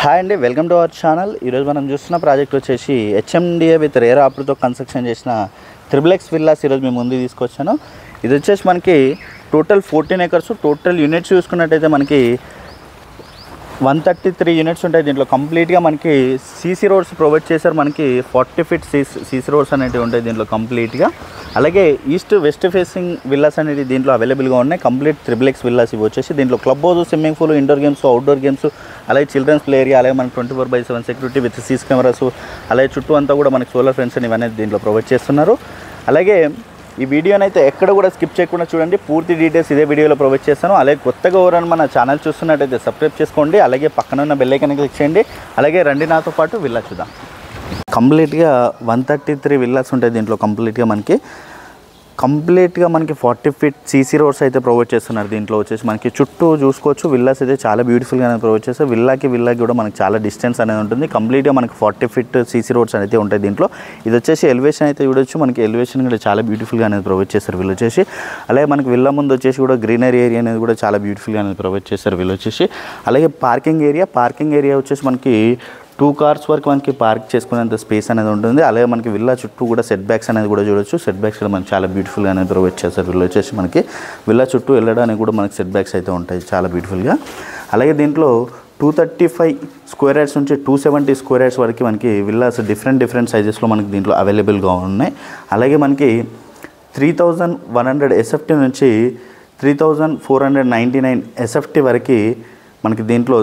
Hi అండి, welcome to our channel. ఈరోజు మనం చూస్తున్న ప్రాజెక్ట్ వచ్చేసి హెచ్ఎండిఏ విత్ రేరా ఆఫర్తో కన్స్ట్రక్షన్ చేసిన త్రిబుల్ విల్లాస్ ఈరోజు మేము ముందు తీసుకొచ్చాను. ఇది వచ్చేసి మనకి టోటల్ 14 acres. టోటల్ యూనిట్స్ చూసుకున్నట్టయితే మనకి 133 యూనిట్స్ ఉంటాయి. దీంట్లో కంప్లీట్గా మనకి సీసీ రోడ్స్ ప్రొవైడ్ చేశారు. మనకి 40 feet సీసీ రోడ్స్ అనేవి ఉంటాయి దీంట్లో కంప్లీట్గా. అలాగే ఈస్ట్ వెస్ట్ ఫేసింగ్ విల్లాస్ అనేది దీంట్లో అవైలబుల్గా ఉన్నాయి. కంప్లీట్ త్రిబుల్ విల్లాస్ ఇవి వచ్చేసి దీంట్లో club house, swimming pool, indoor games, outdoor games, అలాగే చిల్డ్రన్స్ ప్లే ఏరియా, అలాగే మనకి 24/7 సెక్యూరిటీ విత్ సీసీ కెమెరాస్, అలాగే చుట్టూ అంతా కూడా మనకి సోలార్ ఫెన్స్ ఇవన్నీ దీంట్లో ప్రొవైడ్ చేస్తున్నారు. అలాగే ఈ వీడియోని అయితే ఎక్కడ కూడా స్కిప్ చేయకుండా చూడండి. పూర్తి డీటెయిల్స్ ఇదే వీడియోలో ప్రొవైడ్ చేస్తాను. అలాగే కొత్తగా ఎవరైనా మన ఛానల్ చూస్తున్నట్టయితే సబ్స్క్రైబ్ చేసుకోండి. అలాగే పక్కన ఉన్న బెల్ ఐకాన్ క్లిక్ చేయండి. అలాగే రండి నాతో పాటు విల్లా చూద్దాం. కంప్లీట్గా 133 విల్లాస్ ఉంటాయి దీంట్లో. కంప్లీట్గా మనకి 40 feet సీసీ రోడ్స్ అయితే ప్రొవైడ్ చేస్తున్నారు. దీంట్లో వచ్చేసి మనకి చుట్టూ చూసుకోవచ్చు విల్లాస్ అయితే చాలా బ్యూటిఫుల్గా ప్రొవైడ్ చేస్తారు. విల్లాకి కూడా మనకి చాలా డిస్టెన్స్ అనేది ఉంటుంది. కంప్లీట్గా మనకి 40 feet సీసీ రోడ్స్ అయితే ఉంటాయి దీంట్లో. ఇది వచ్చేసి ఎలివేషన్ అయితే చూడొచ్చు. మనకి ఎలివేషన్ కూడా చాలా బ్యూటిఫుల్గా అనేది ప్రొవైడ్ చేస్తారు వీళ్ళు వచ్చేసి. అలాగే మనకి విల్లా ముందు వచ్చేసి కూడా గ్రీనరీ ఏరియా అనేది కూడా చాలా బ్యూటిఫుల్గా అనేది ప్రొవైడ్ చేస్తారు వీళ్ళు వచ్చేసి. అలాగే పార్కింగ్ ఏరియా వచ్చేసి మనకి 2 cars వరకు మనకి పార్క్ చేసుకునేంత స్పేస్ అనేది ఉంటుంది. అలాగే మనకి విల్లా చుట్టూ కూడా సెట్ బ్యాక్స్ అనేది కూడా చూడొచ్చు. సెట్ బ్యాక్స్ కూడా మనకి చాలా బ్యూటిఫుల్గా అనేది ప్రొవైడ్ చేస్తారు వీళ్ళు వచ్చేసి. మనకి విల్లా చుట్టూ వెళ్ళడానికి కూడా మనకి సెట్ బ్యాక్స్ అయితే ఉంటాయి చాలా బ్యూటిఫుల్గా. అలాగే దీంట్లో 235 square yards నుంచి 270 square yards వరకు మనకి విల్లాస్ డిఫరెంట్ సైజెస్లో మనకి దీంట్లో అవైలబుల్గా ఉన్నాయి. అలాగే మనకి 3100 SFT నుంచి 3499 SFT వరకు మనకి దీంట్లో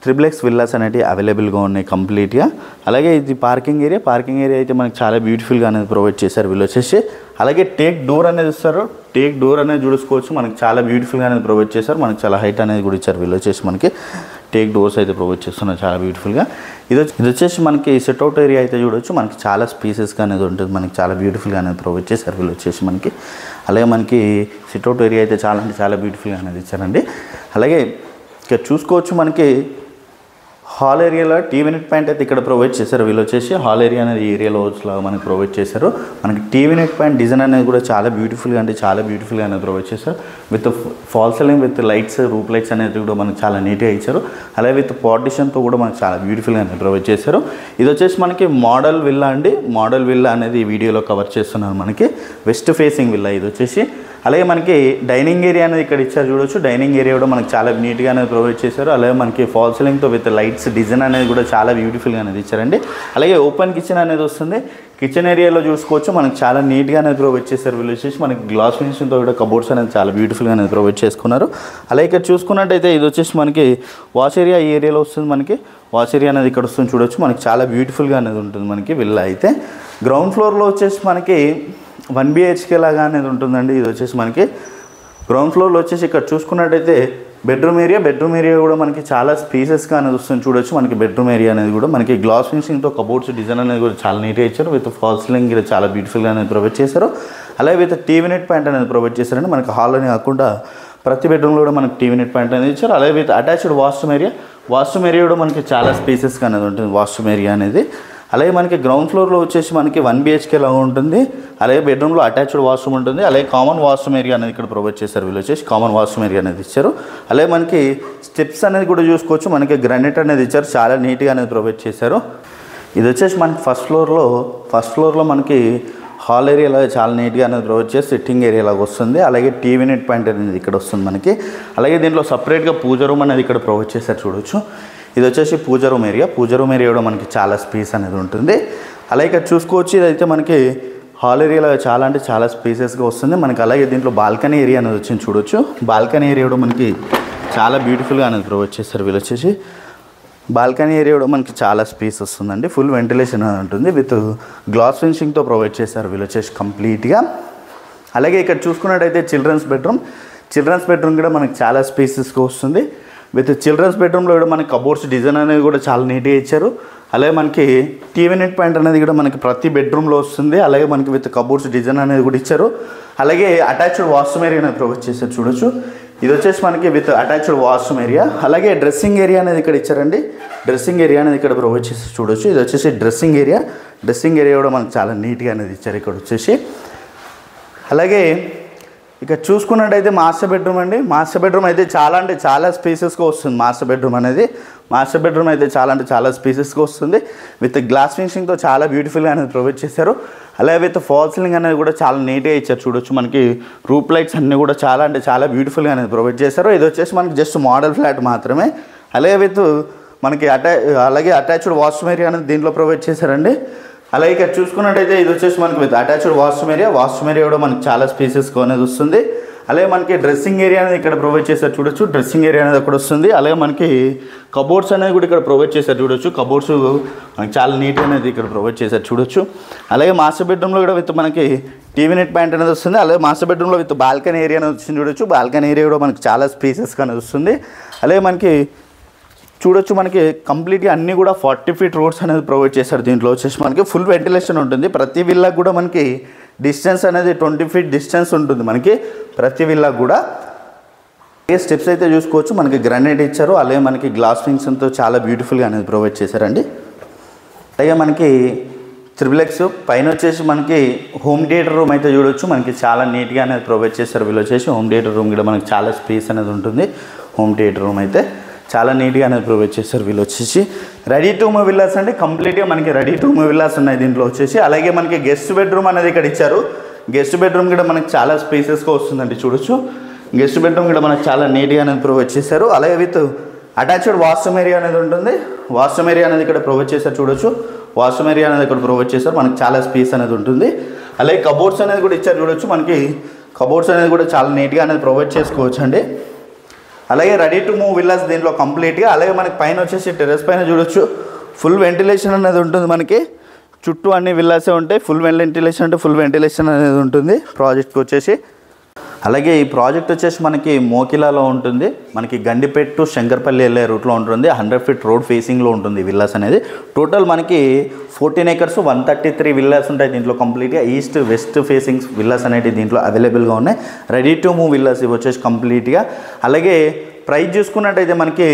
త్రిబుల్ విల్లాస్ అనేవి అవైలబుల్గా ఉన్నాయి కంప్లీట్గా. అలాగే ఇది పార్కింగ్ ఏరియా అయితే మనకి చాలా బ్యూటిఫుల్గా అనేది ప్రొవైడ్ చేశారు వీళ్ళు వచ్చేసి. అలాగే టేక్ డోర్ అనేది ఇస్తారు. టేక్ డోర్ అనేది చూసుకోవచ్చు. మనకి చాలా బ్యూటిఫుల్గా అనేది ప్రొవైడ్ చేశారు. మనకి చాలా హైట్ అనేది కూడా ఇచ్చారు వీళ్ళు వచ్చేసి. మనకి టేక్ డోర్స్ అయితే ప్రొవైడ్ చేస్తున్నారు చాలా బ్యూటిఫుల్గా. ఇది వచ్చేసి మనకి సిట్అవుట్ ఏరియా అయితే చూడొచ్చు. మనకి చాలా స్పేసెస్గా అనేది ఉంటుంది. మనకి చాలా బ్యూటిఫుల్గా అనేది ప్రొవైడ్ చేశారు వీళ్ళు వచ్చేసి మనకి. అలాగే మనకి సిట్అవుట్ ఏరియా అయితే చాలా బ్యూటిఫుల్గా అనేది ఇచ్చారండి. అలాగే ఇక్కడ చూసుకోవచ్చు మనకి హాల్ ఏరియాలో టీవీ నెట్ పాయింట్ అయితే ఇక్కడ ప్రొవైడ్ చేశారు వీళ్ళు వచ్చేసి. హాల్ ఏరియా అనేది ఏరియాలో లాగా మనకి ప్రొవైడ్ చేశారు. మనకి టీవీ నెట్ పాయింట్ డిజైన్ అనేది కూడా చాలా బ్యూటిఫుల్గా అనేది ప్రొవైడ్ చేశారు. With fall ceiling with lights, roof lights అనేది కూడా మనకి చాలా నీట్గా ఇచ్చారు. అలాగే విత్ పార్టిషన్తో కూడా మనకి చాలా బ్యూటిఫుల్గా అనేది ప్రొవైడ్ చేశారు. ఇది వచ్చేసి మనకి మోడల్ విల్లా అండి. మోడల్ విల్లా అనేది ఈ వీడియోలో కవర్ చేస్తున్నారు. మనకి వెస్ట్ ఫేసింగ్ విల్లా ఇది వచ్చేసి. అలాగే మనకి డైనింగ్ ఏరియా అనేది ఇక్కడ ఇచ్చారు చూడొచ్చు. డైనింగ్ ఏరియా కూడా మనకి చాలా నీట్గా అనేది ప్రొవైడ్ చేశారు. అలాగే మనకి ఫాల్ సీలింగ్తో విత్ లైట్స్ డిజైన్ అనేది కూడా చాలా బ్యూటిఫుల్గా అనేది ఇచ్చారండి. అలాగే ఓపెన్ కిచెన్ అనేది వస్తుంది. కిచెన్ ఏరియాలో చూసుకోవచ్చు. మనకి చాలా నీట్గా అనేది ప్రొవైడ్ చేశారు వీళ్ళు వచ్చేసి. మనకి గ్లాస్ ఫినిషింగ్తో కూడా కబోర్డ్స్ అనేది చాలా బ్యూటిఫుల్గా అనేది ప్రొవైడ్ చేసుకున్నారు. అలాగే ఇక్కడ చూసుకున్నట్టయితే ఇది వచ్చేసి మనకి వాష్ ఏరియా ఈ ఏరియాలో వస్తుంది. మనకి వాష్ ఏరియా అనేది ఇక్కడ వస్తుంది చూడొచ్చు. మనకి చాలా బ్యూటిఫుల్గా అనేది ఉంటుంది మనకి విల్లా అయితే. గ్రౌండ్ ఫ్లోర్లో వచ్చేసి మనకి 1 BHK లాగా అనేది ఉంటుందండి. ఇది వచ్చేసి మనకి గ్రౌండ్ ఫ్లోర్లో వచ్చేసి ఇక్కడ చూసుకున్నట్టయితే బెడ్రూమ్ ఏరియా కూడా మనకి చాలా స్పేసెస్గా అనేది వస్తుంది చూడొచ్చు. మనకి బెడ్రూమ్ ఏరియా అనేది కూడా మనకి గ్లాస్ ఫినిషింగ్తో కబోర్డ్స్ డిజైన్ అనేది కూడా చాలా నీట్గా ఇచ్చారు. విత్ ఫాల్ సీలింగ్ చాలా బ్యూటిఫుల్గా అనేది ప్రొవైడ్ చేశారు. అలాగే విత్ టీవీ నెట్ పాయింట్ అనేది ప్రొవైడ్ చేశారండి. మనకి హాల్ అని కాకుండా ప్రతి బెడ్రూమ్లో కూడా మనకి టీవీ నెట్ పాయింట్ అనేది ఇచ్చారు. అలాగే విత్ అటాచ్డ్ వాష్రూమ్ ఏరియా కూడా మనకి చాలా స్పేసెస్గా అనేది ఉంటుంది వాష్రూమ్ ఏరియా అనేది. అలాగే మనకి గ్రౌండ్ ఫ్లోర్లో వచ్చేసి మనకి 1 BHK లాగా ఉంటుంది. అలాగే బెడ్రూమ్లో అటాచ్డ్ వాష్రూమ్ ఉంటుంది. అలాగే కామన్ వాష్రూమ్ ఏరియా అనేది ఇక్కడ ప్రొవైడ్ చేశారు వీళ్ళు వచ్చేసి. కామన్ వాష్రూమ్ ఏరియా అనేది ఇచ్చారు. అలాగే మనకి స్టెప్స్ అనేది కూడా చూసుకోవచ్చు. మనకి గ్రానైట్ అనేది ఇచ్చారు. చాలా నీట్గా అనేది ప్రొవైడ్ చేశారు. ఇది వచ్చేసి మనకి ఫస్ట్ ఫ్లోర్లో మనకి హాల్ ఏరియాలో చాలా నీట్గా అనేది ప్రొవైడ్ చేసి సిట్టింగ్ ఏరియా లాగా వస్తుంది. అలాగే టీవీ నెట్ పాయింట్ అనేది ఇక్కడ వస్తుంది మనకి. అలాగే దీంట్లో సపరేట్గా పూజ రూమ్ అనేది ఇక్కడ ప్రొవైడ్ చేశారు చూడొచ్చు. ఇది వచ్చేసి పూజ రూమ్ ఏరియా కూడా మనకి చాలా స్పేస్ అనేది ఉంటుంది. అలాగే ఇక్కడ చూసుకోవచ్చు. ఇదైతే మనకి హాల్ ఏరియాలో చాలా స్పేసెస్గా వస్తుంది మనకి. అలాగే దీంట్లో బాల్కనీ ఏరియా అనేది వచ్చింది చూడొచ్చు. బాల్కనీ ఏరియా కూడా మనకి చాలా బ్యూటిఫుల్గా అనేది ప్రొవైడ్ చేస్తారు వీళ్ళు వచ్చేసి. బాల్కనీ ఏరియా కూడా మనకి చాలా స్పేస్ వస్తుందండి. ఫుల్ వెంటిలేషన్ అనేది ఉంటుంది. విత్ గ్లాస్ ఫినిషింగ్తో ప్రొవైడ్ చేస్తారు వీళ్ళు వచ్చేసి కంప్లీట్గా. అలాగే ఇక్కడ చూసుకున్నట్టయితే చిల్డ్రన్స్ బెడ్రూమ్ కూడా మనకి చాలా స్పేసెస్గా వస్తుంది. విత్ చిల్డ్రన్స్ బెడ్రూమ్లో కూడా మనకి కబోర్డ్స్ డిజైన్ అనేది కూడా చాలా నీట్గా ఇచ్చారు. అలాగే మనకి టీవీ నెట్ పాయింట్ అనేది కూడా మనకి ప్రతి బెడ్రూమ్లో వస్తుంది. అలాగే మనకి విత్ కబోర్డ్స్ డిజైన్ అనేది కూడా ఇచ్చారు. అలాగే అటాచ్డ్ వాష్రూమ్ ఏరియా అనేది ప్రొవైడ్ చేశారు చూడొచ్చు. ఇది వచ్చేసి మనకి విత్ అటాచ్డ్ వాష్రూమ్ ఏరియా. అలాగే డ్రెస్సింగ్ ఏరియా అనేది ఇక్కడ ఇచ్చారండి. డ్రెస్సింగ్ ఏరియా అనేది ఇక్కడ ప్రొవైడ్ చేసి చూడొచ్చు. ఇది వచ్చేసి డ్రెస్సింగ్ ఏరియా కూడా మనకి చాలా నీట్గా అనేది ఇచ్చారు ఇక్కడ వచ్చేసి. అలాగే ఇక చూసుకున్నట్టయితే మాస్టర్ బెడ్రూమ్ అండి. మాస్టర్ బెడ్రూమ్ అయితే చాలా స్పేసెస్గా వస్తుంది. మాస్టర్ బెడ్రూమ్ అనేది మాస్టర్ బెడ్రూమ్ అయితే చాలా అంటే చాలా స్పేసెస్గా వస్తుంది. విత్ గ్లాస్ ఫినిషింగ్తో చాలా బ్యూటిఫుల్గా అనేది ప్రొవైడ్ చేశారు. అలాగే విత్ ఫాల్ సీలింగ్ అనేది కూడా చాలా నీట్గా ఇచ్చారు. చూడొచ్చు మనకి రూప్ లైట్స్ అన్నీ కూడా చాలా అంటే చాలా బ్యూటిఫుల్గా అనేది ప్రొవైడ్ చేశారు. ఇది వచ్చేసి మనకి జస్ట్ మోడల్ ఫ్లాట్ మాత్రమే. అలాగే విత్ మనకి అటాచ్డ్ వాష్రూమ్ ఏరియా అనేది దీంట్లో ప్రొవైడ్ చేశారండి. అలాగే ఇక్కడ చూసుకున్నట్టయితే ఇది వచ్చేసి మనకి విత్ అటాచ్డ్ వాష్రూమ్ ఏరియా కూడా మనకి చాలా స్పేసెస్గా అనేది వస్తుంది. అలాగే మనకి డ్రెస్సింగ్ ఏరియా అనేది ఇక్కడ ప్రొవైడ్ చేశారు. చూడొచ్చు డ్రెస్సింగ్ ఏరియా అనేది అక్కడ వస్తుంది. అలాగే మనకి కబోర్డ్స్ అనేది కూడా ఇక్కడ ప్రొవైడ్ చేశారు. చూడొచ్చు కబోర్డ్స్ మనకి చాలా నీట్ అనేది ఇక్కడ ప్రొవైడ్ చేశారు. చూడొచ్చు అలాగే మాస్టర్ బెడ్రూమ్లో కూడా విత్ మనకి టీవీ నెట్ పాయింట్ అనేది వస్తుంది. అలాగే మాస్టర్ బెడ్రూమ్లో విత్ బాల్కనీ ఏరియా అనేది వచ్చింది. చూడొచ్చు బాల్కనీ ఏరియా కూడా మనకి చాలా స్పేసెస్గా అనేది వస్తుంది. అలాగే మనకి చూడొచ్చు మనకి కంప్లీట్గా అన్నీ కూడా 40 feet రోడ్స్ అనేది ప్రొవైడ్ చేశారు. దీంట్లో వచ్చేసి మనకి ఫుల్ వెంటిలేషన్ ఉంటుంది. ప్రతి విల్లాకు కూడా మనకి డిస్టెన్స్ అనేది 20 feet డిస్టెన్స్ ఉంటుంది మనకి ప్రతి విల్లాకు కూడా. ఏ స్టెప్స్ అయితే చూసుకోవచ్చు మనకి గ్రానైట్ ఇచ్చారు. అలాగే మనకి గ్లాస్ ఫినిషింగ్తో చాలా బ్యూటిఫుల్గా అనేది ప్రొవైడ్ చేశారండి. అలాగే మనకి త్రిబుల్ పైన వచ్చేసి మనకి హోమ్ థియేటర్ రూమ్ అయితే చూడొచ్చు మనకి చాలా నీట్గా అనేది ప్రొవైడ్ చేశారు. వీళ్ళు వచ్చేసి హోమ్ థియేటర్ రూమ్ కూడా మనకి చాలా స్పేస్ అనేది ఉంటుంది. హోమ్ థియేటర్ రూమ్ అయితే చాలా నీట్గా అనేది ప్రొవైడ్ చేశారు. వీళ్ళు వచ్చేసి రెడీ టు మూవ్ విల్లాస్ అండి. కంప్లీట్గా మనకి రెడీ టు మూవ్ విల్లాస్ ఉన్నాయి దీంట్లో వచ్చేసి. అలాగే మనకి గెస్ట్ బెడ్రూమ్ అనేది ఇక్కడ ఇచ్చారు. గెస్ట్ బెడ్రూమ్ కూడా మనకి చాలా స్పేసెస్గా వస్తుందండి. చూడొచ్చు గెస్ట్ బెడ్రూమ్ కూడా మనకి చాలా నీట్గా అనేది ప్రొవైడ్ చేశారు. అలాగే విత్ అటాచ్డ్ వాష్రూమ్ ఏరియా అనేది ఉంటుంది. వాష్రూమ్ ఏరియా అనేది ఇక్కడ ప్రొవైడ్ చేశారు. చూడొచ్చు వాష్రూమ్ ఏరియా అనేది ఇక్కడ ప్రొవైడ్ చేశారు. మనకి చాలా స్పేస్ అనేది ఉంటుంది. అలాగే కబోర్డ్స్ అనేది కూడా ఇచ్చారు. చూడొచ్చు మనకి కబోర్డ్స్ అనేది కూడా చాలా నీట్గా అనేది ప్రొవైడ్ చేసుకోవచ్చు అండి. అలాగే రెడీ టు మూవ్ విల్లాస్ దీంట్లో కంప్లీట్గా. అలాగే మనకి పైన వచ్చేసి టెర్రస్ పైన చూడొచ్చు ఫుల్ వెంటిలేషన్ అనేది ఉంటుంది. మనకి చుట్టూ అన్ని విల్లాసే ఉంటాయి. ఫుల్ వెంటిలేషన్ అనేది ఉంటుంది ప్రాజెక్ట్కి వచ్చేసి. అలాగే ఈ ప్రాజెక్ట్ వచ్చేసి మనకి మోకిలాలో ఉంటుంది. మనకి గండిపేట టు శంకర్పల్లి వెళ్ళే రూట్లో ఉంటుంది. 100 feet రోడ్ ఫేసింగ్లో ఉంటుంది విల్లాస్ అనేది. టోటల్ మనకి 14 acres 133 విల్లాస్ ఉంటాయి దీంట్లో కంప్లీట్గా. ఈస్ట్ వెస్ట్ ఫేసింగ్ విల్లాస్ అనేవి దీంట్లో అవైలబుల్గా ఉన్నాయి. రెడీ టు మూవ్ విల్లాస్ ఇవి వచ్చేసి కంప్లీట్గా. అలాగే ప్రైస్ చూసుకున్నట్టయితే మనకి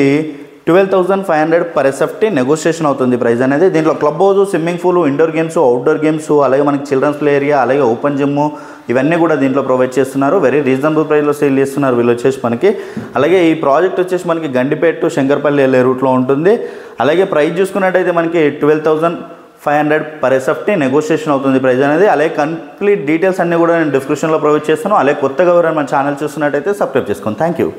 12,500 per SFT నెగోషియేషన్ అవుతుంది ప్రైస్ అనేది. దీంట్లో club house, swimming pool, indoor games, outdoor games, అలాగే మనకి చిల్డ్రన్స్ ప్లే ఏరియా, అలాగే ఓపెన్ జిమ్ ఇవన్నీ కూడా దీంట్లో ప్రొవైడ్ చేస్తున్నారు. వెరీ రీజనబుల్ ప్రైస్లో సేల్ చేస్తున్నారు వీళ్ళు వచ్చేసి మనకి. అలాగే ఈ ప్రాజెక్ట్ వచ్చేసి మనకి గండిపేట టు శంకర్పల్లి వెళ్ళే రూట్లో ఉంటుంది. అలాగే ప్రైస్ చూసుకున్నట్టయితే మనకి 12,500 per SFT నెగోషియేషన్ అవుతుంది ప్రైస్ అనేది. అలాగే కంప్లీట్ డీటెయిల్స్ అన్నీ కూడా నేను డిస్క్రిప్షన్లో ప్రొవైడ్ చేస్తాను. అలాగే కొత్తగా ఎవరైనా మన ఛానల్ చూస్తున్నట్టయితే సబ్స్క్రైబ్ చేసుకోండి. Thank you.